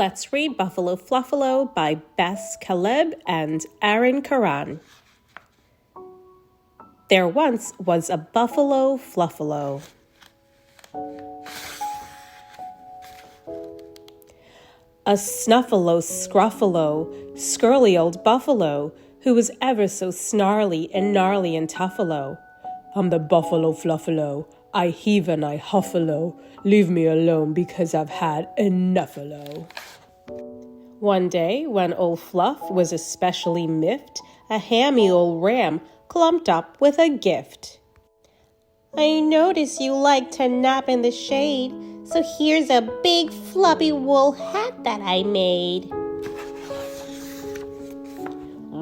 Let's read Buffalo Fluffalo by Bess Caleb and Aaron Karan. There once was a Buffalo Fluffalo. A snuffalo, scruffalo, scurly old buffalo, who was ever so snarly and gnarly and tuffalo. I'm the Buffalo Fluffalo, I heave and I huffalo, leave me alone because I've had enough-alo. One day, when old Fluff was especially miffed, a hammy old ram clumped up with a gift. I notice you like to nap in the shade, so here's a big floppy wool hat that I made.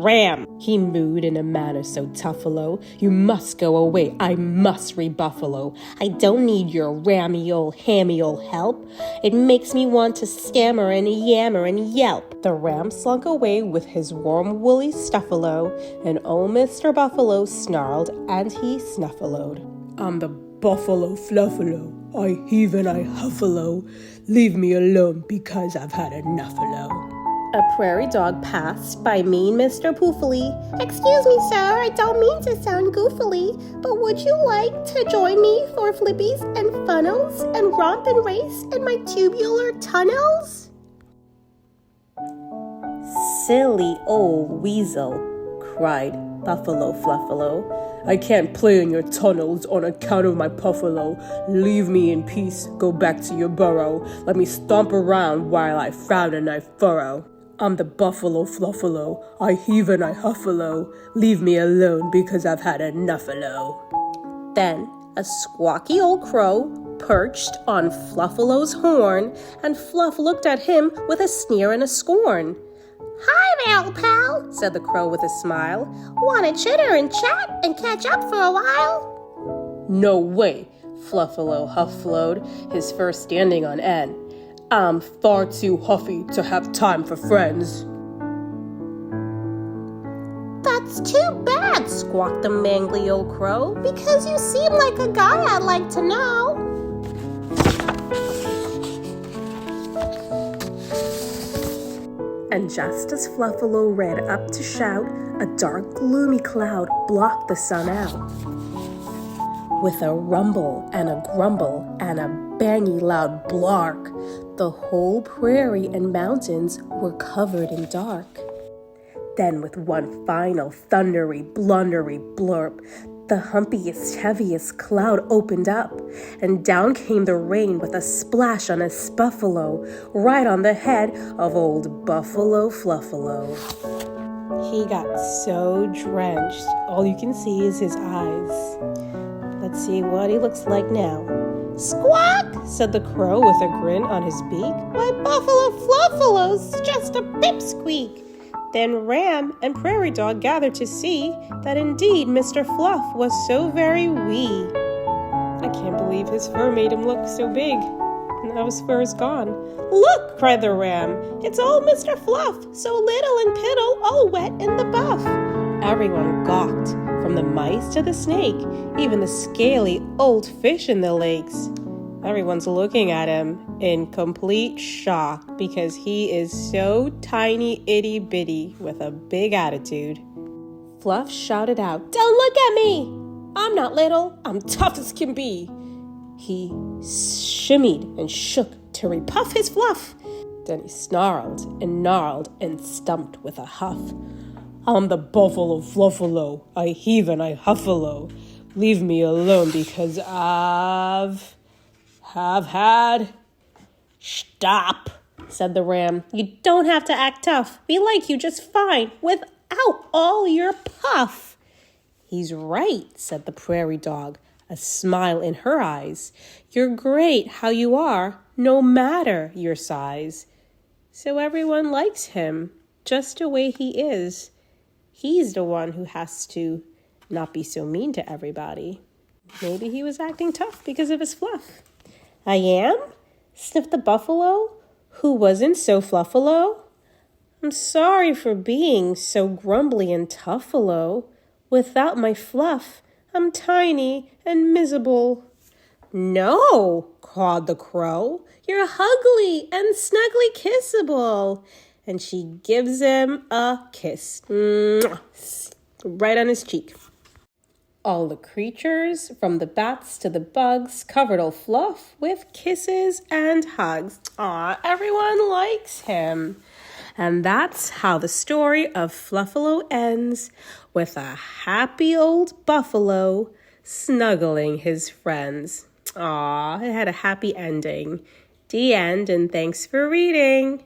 Ram, he mooed in a manner so tuffalo. You must go away, I must rebuffalo. I don't need your rammy old hammy old help. It makes me want to stammer and yammer and yelp. The ram slunk away with his warm woolly stuffalo, and old Mr. Buffalo snarled and he snuffaloed. I'm the Buffalo Fluffalo, I heave and I huffalo, leave me alone because I've had enough-alo. A prairie dog passed by mean Mr. Poofily. Excuse me, sir, I don't mean to sound goofily, but would you like to join me for flippies and funnels and romp and race in my tubular tunnels? Silly old weasel, cried Buffalo Fluffalo. I can't play in your tunnels on account of my puffalo. Leave me in peace, go back to your burrow. Let me stomp around while I frown and I furrow. I'm the Buffalo Fluffalo, I heave and I huffalo. Leave me alone because I've had enough-alo. Then a squawky old crow perched on Fluffalo's horn, and Fluff looked at him with a sneer and a scorn. Hi there, old pal, said the crow with a smile. Wanna chitter and chat and catch up for a while? No way, Fluffalo hufflowed, his fur standing on end. I'm far too huffy to have time for friends. That's too bad, squawked the mangly old crow, because you seem like a guy I'd like to know. And just as Fluffalo ran up to shout, a dark, gloomy cloud blocked the sun out. With a rumble and a grumble and a bangy loud blark, the whole prairie and mountains were covered in dark. Then with one final thundery, blundery blurp, the humpiest, heaviest cloud opened up, and down came the rain with a splash on a spuffalo, right on the head of old Buffalo Fluffalo. He got so drenched, all you can see is his eyes. Let's see what he looks like now. Squawk, said the crow with a grin on his beak. Why, Buffalo Fluffalo's just a pipsqueak. Then Ram and Prairie Dog gathered to see that indeed Mr. Fluff was so very wee. I can't believe his fur made him look so big. Now his fur is gone. Look, cried the Ram, it's old Mr. Fluff, so little and piddle, all wet in the buff. Everyone gawked, from the mice to the snake, even the scaly old fish in the lakes. Everyone's looking at him in complete shock because he is so tiny itty bitty with a big attitude. Fluff shouted out, Don't look at me! I'm not little, I'm tough as can be. He shimmied and shook to repuff his fluff. Then he snarled and gnarled and stumped with a huff. I'm the Buffalo Fluffalo, I heave and I huffalo. Leave me alone because have had. Stop, said the Ram. You don't have to act tough. We like you just fine without all your puff. He's right, said the Prairie Dog, a smile in her eyes. You're great how you are, no matter your size. So everyone likes him, just the way he is. He's the one who has to not be so mean to everybody. Maybe he was acting tough because of his fluff. I am? Sniffed the buffalo, who wasn't so fluffalo. I'm sorry for being so grumbly and tuffalo. Without my fluff, I'm tiny and miserable. No, cawed the crow. You're ugly and snuggly kissable. And she gives him a kiss. Mwah! Right on his cheek. All the creatures, from the bats to the bugs, covered old Fluff with kisses and hugs. Aw, everyone likes him. And that's how the story of Fluffalo ends, with a happy old buffalo snuggling his friends. Aw, it had a happy ending. The end, and thanks for reading.